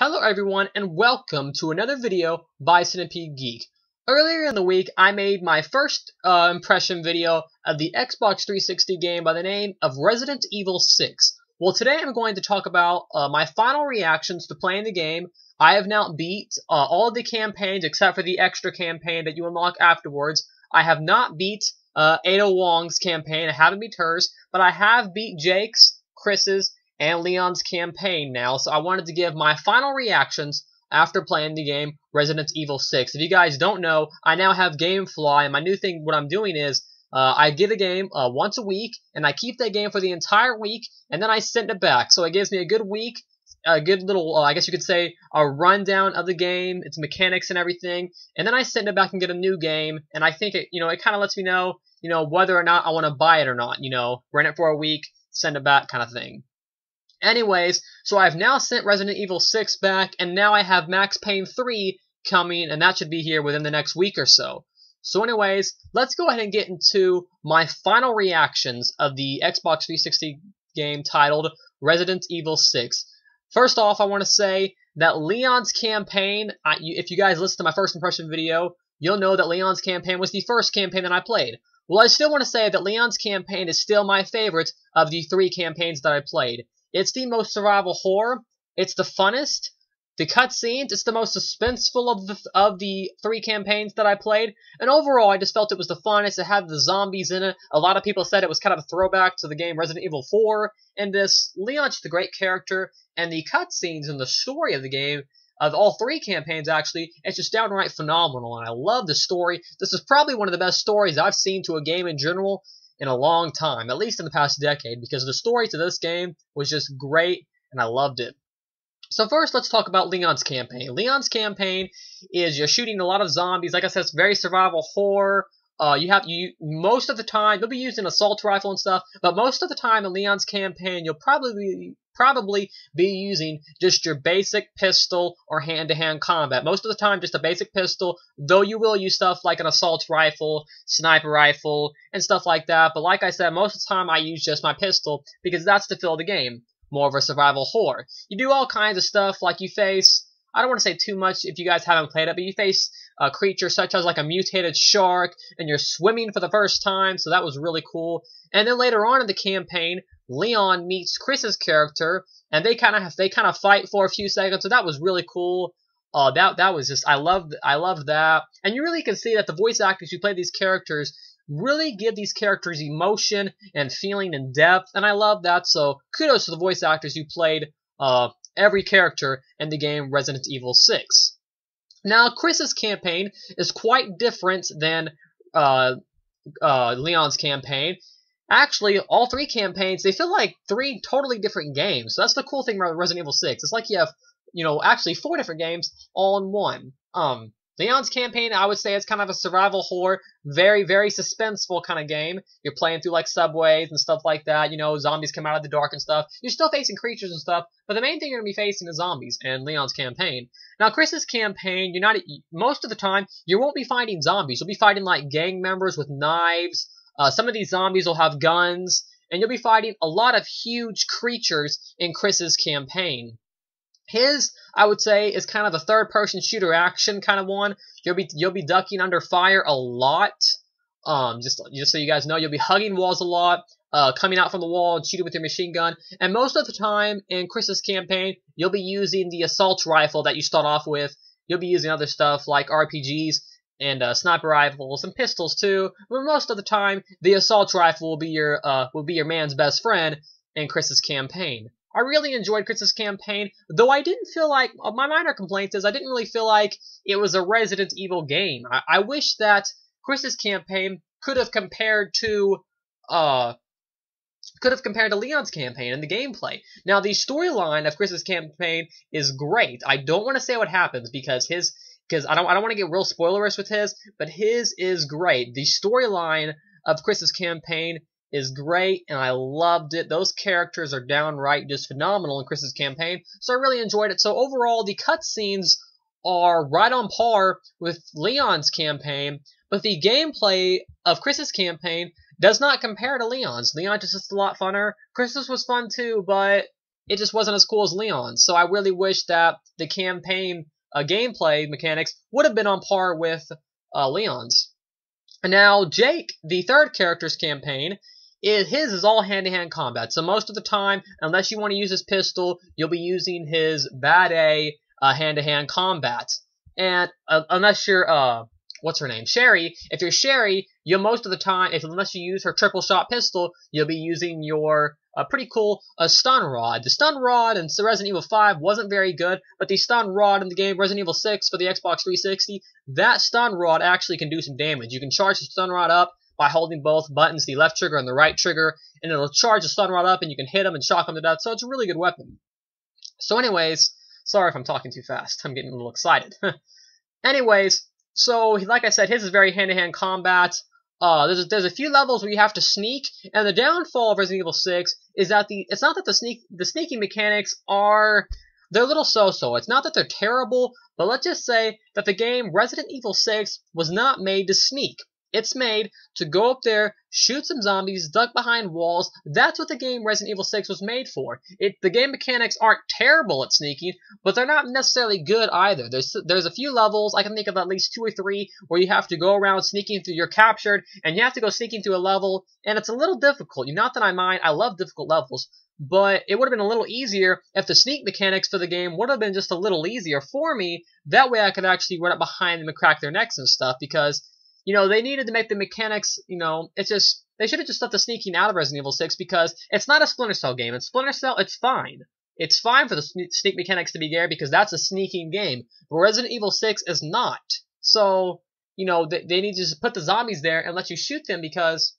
Hello everyone and welcome to another video by Centipede Geek. Earlier in the week I made my first impression video of the Xbox 360 game by the name of Resident Evil 6. Well, today I'm going to talk about my final reactions to playing the game. I have now beat all of the campaigns except for the extra campaign that you unlock afterwards. I have not beat Ada Wong's campaign, I haven't beat hers, but I have beat Jake's, Chris's, and Leon's campaign now, so I wanted to give my final reactions after playing the game Resident Evil 6. If you guys don't know, I now have GameFly, and my new thing, what I'm doing is, I get a game once a week, and I keep that game for the entire week, and then I send it back. So it gives me a good week, a good little, I guess you could say, a rundown of the game, its mechanics and everything, and then I send it back and get a new game, and I think it, it kind of lets me know, whether or not I want to buy it or not, rent it for a week, send it back kind of thing. Anyways, so I've now sent Resident Evil 6 back, and now I have Max Payne 3 coming, and that should be here within the next week or so. So anyways, let's go ahead and get into my final reactions of the Xbox 360 game titled Resident Evil 6. First off, I want to say that Leon's campaign, if you guys listen to my first impression video, you'll know that Leon's campaign was the first campaign that I played. Well, I still want to say that Leon's campaign is still my favorite of the 3 campaigns that I played. It's the most survival horror, it's the funnest, the cutscenes, it's the most suspenseful of the 3 campaigns that I played, and overall I just felt it was the funnest. It had the zombies in it. A lot of people said it was kind of a throwback to the game Resident Evil 4, and Leon's just a great character, and the cutscenes and the story of the game, of all 3 campaigns actually, it's just downright phenomenal, and I love the story. This is probably one of the best stories I've seen to a game in general in a long time, at least in the past decade, because the story to this game was just great, and I loved it. So first, let's talk about Leon's campaign. Leon's campaign is you're shooting a lot of zombies. Like I said, it's very survival horror. Most of the time, you'll be using assault rifle and stuff, but most of the time in Leon's campaign, you'll probably be using just your basic pistol or hand-to-hand combat. Most of the time, just a basic pistol, though you will use stuff like an assault rifle, sniper rifle, and stuff like that. But like I said, most of the time I use just my pistol because that's the feel of the game. More of a survival horror. You do all kinds of stuff, like you face, I don't want to say too much if you guys haven't played it, but you face creatures such as like a mutated shark, and you're swimming for the first time, so that was really cool. And then later on in the campaign, Leon meets Chris's character, and they kind of fight for a few seconds, so that was really cool. That was just, I loved that. And you really can see that the voice actors who play these characters really give these characters emotion and feeling and depth, and I love that, so kudos to the voice actors who played every character in the game Resident Evil 6. Now, Chris's campaign is quite different than Leon's campaign. Actually, all 3 campaigns, they feel like 3 totally different games. So that's the cool thing about Resident Evil 6. It's like you have, actually 4 different games all in one. Leon's campaign, I would say, is kind of a survival horror, very, very suspenseful kind of game. You're playing through, like, subways and stuff like that. Zombies come out of the dark and stuff. You're still facing creatures and stuff, but the main thing you're going to be facing is zombies in Leon's campaign. Now, Chris's campaign, most of the time, you won't be fighting zombies. You'll be fighting, like, gang members with knives. Some of these zombies will have guns, and you'll be fighting a lot of huge creatures in Chris's campaign. His, I would say, is kind of a third-person shooter action kind of one. You'll be ducking under fire a lot. Just so you guys know, you'll be hugging walls a lot, coming out from the wall and shooting with your machine gun. And most of the time in Chris's campaign, you'll be using the assault rifle that you start off with. You'll be using other stuff like RPGs and sniper rifles and pistols too. But most of the time, the assault rifle will be your man's best friend in Chris's campaign. I really enjoyed Chris's campaign, though I didn't feel like, my minor complaint is I didn't really feel like it was a Resident Evil game. I wish that Chris's campaign could have compared to Leon's campaign and the gameplay. Now, the storyline of Chris's campaign is great. I don't want to say what happens because I don't want to get real spoilerish with his, but his is great. The storyline of Chris's campaign is great, and I loved it. Those characters are downright just phenomenal in Chris's campaign, so I really enjoyed it. So overall, the cutscenes are right on par with Leon's campaign, but the gameplay of Chris's campaign does not compare to Leon's. Leon's is just a lot funner. Chris's was fun too, but it just wasn't as cool as Leon's. So I really wish that the campaign gameplay mechanics would have been on par with Leon's. And now Jake, the third character's campaign, his is all hand-to-hand combat. So most of the time, unless you want to use his pistol, you'll be using his Bad A hand-to-hand combat. And unless you're what's her name? Sherry. If you're Sherry, you'll most of the time, unless you use her triple shot pistol, you'll be using your pretty cool stun rod. The stun rod in Resident Evil 5 wasn't very good, but the stun rod in the game Resident Evil 6 for the Xbox 360, that stun rod actually can do some damage. You can charge the stun rod up by holding both buttons, the left trigger and the right trigger, and it'll charge the stun rod up and you can hit them and shock them to death, so it's a really good weapon. So anyways, sorry if I'm talking too fast. I'm getting a little excited. Anyways, so like I said, his is very hand-to-hand combat. There's a few levels where you have to sneak, and the downfall of Resident Evil 6 is that it's not that the sneaking mechanics they're a little so-so. It's not that they're terrible, but let's just say that the game Resident Evil 6 was not made to sneak. It's made to go up there, shoot some zombies, duck behind walls. That's what the game Resident Evil 6 was made for. The game mechanics aren't terrible at sneaking, but they're not necessarily good either. There's a few levels, I can think of at least 2 or 3, where you have to go around sneaking through, you're captured, and you have to go sneaking through a level, and it's a little difficult. Not that I mind, I love difficult levels, but it would have been a little easier if the sneak mechanics for the game would have been just a little easier for me. That way I could actually run up behind them and crack their necks and stuff, because they needed to make the mechanics, they should have just left the sneaking out of Resident Evil 6 because it's not a Splinter Cell game. In Splinter Cell, it's fine. It's fine for the sneak mechanics to be there because that's a sneaking game. But Resident Evil 6 is not. So, they need to just put the zombies there and let you shoot them because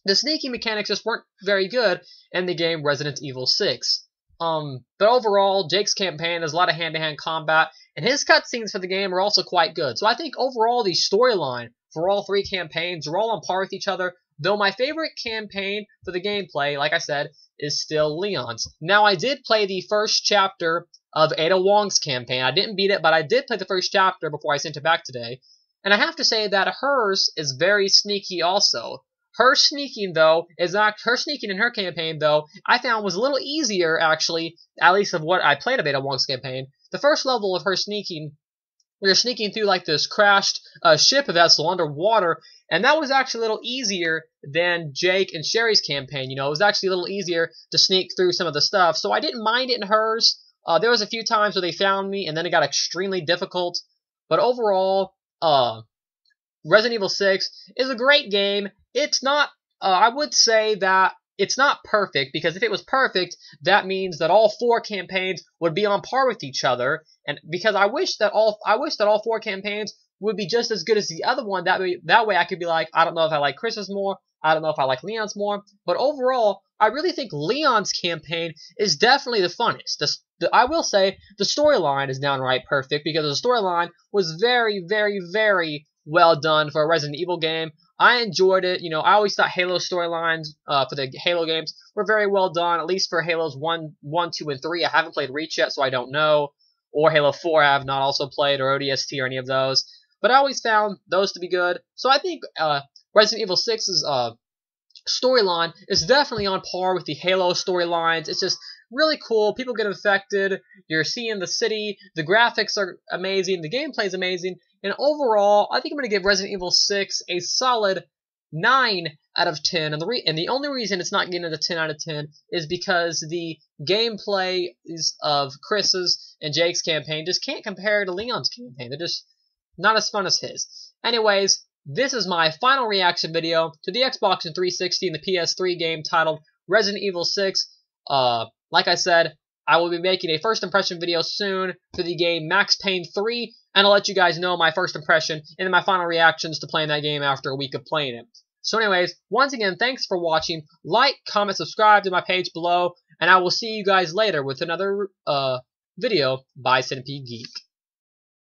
the sneaking mechanics just weren't very good in the game Resident Evil 6. But overall, Jake's campaign, there's a lot of hand-to-hand combat, and his cutscenes for the game are also quite good. So I think overall the storyline for all 3 campaigns are all on par with each other, though my favorite campaign for the gameplay, like I said, is still Leon's. Now, I did play the first chapter of Ada Wong's campaign. I didn't beat it, but I did play the first chapter before I sent it back today. And I have to say that hers is very sneaky also. Her sneaking in her campaign, though, I found was a little easier, actually, at least of what I played of Ada Wong's campaign. The first level of her sneaking, we were sneaking through like this crashed ship vessel underwater, and that was actually a little easier than Jake and Sherry's campaign. It was actually a little easier to sneak through some of the stuff, so I didn't mind it in hers. There was a few times where they found me, and then it got extremely difficult. But overall, Resident Evil 6 is a great game. It's not, I would say that it's not perfect, because if it was perfect, that means that all 4 campaigns would be on par with each other. And because I wish that all 4 campaigns would be just as good as the other one. That way I could be like, I don't know if I like Chris's more, I don't know if I like Leon's more. But overall, I really think Leon's campaign is definitely the funnest. I will say the storyline is downright perfect, because the storyline was very, very, very well done for a Resident Evil game. I enjoyed it. I always thought Halo storylines for the Halo games were very well done, at least for Halos 1, 2, and 3. I haven't played Reach yet, so I don't know. Or Halo 4 I have not also played, or ODST or any of those. But I always found those to be good. So I think Resident Evil 6's storyline is definitely on par with the Halo storylines. It's just really cool. People get infected. You're seeing the city. The graphics are amazing. The gameplay's amazing. And overall, I think I'm going to give Resident Evil 6 a solid 9 out of 10. And the only reason it's not getting a 10 out of 10 is because the gameplay of Chris's and Jake's campaign just can't compare to Leon's campaign. They're just not as fun as his. Anyways, this is my final reaction video to the Xbox 360 and the PS3 game titled Resident Evil 6. Like I said, I will be making a first impression video soon for the game Max Payne 3, and I'll let you guys know my first impression and my final reactions to playing that game after a week of playing it. So anyways, once again, thanks for watching. Like, comment, subscribe to my page below, and I will see you guys later with another video by Centipede Geek.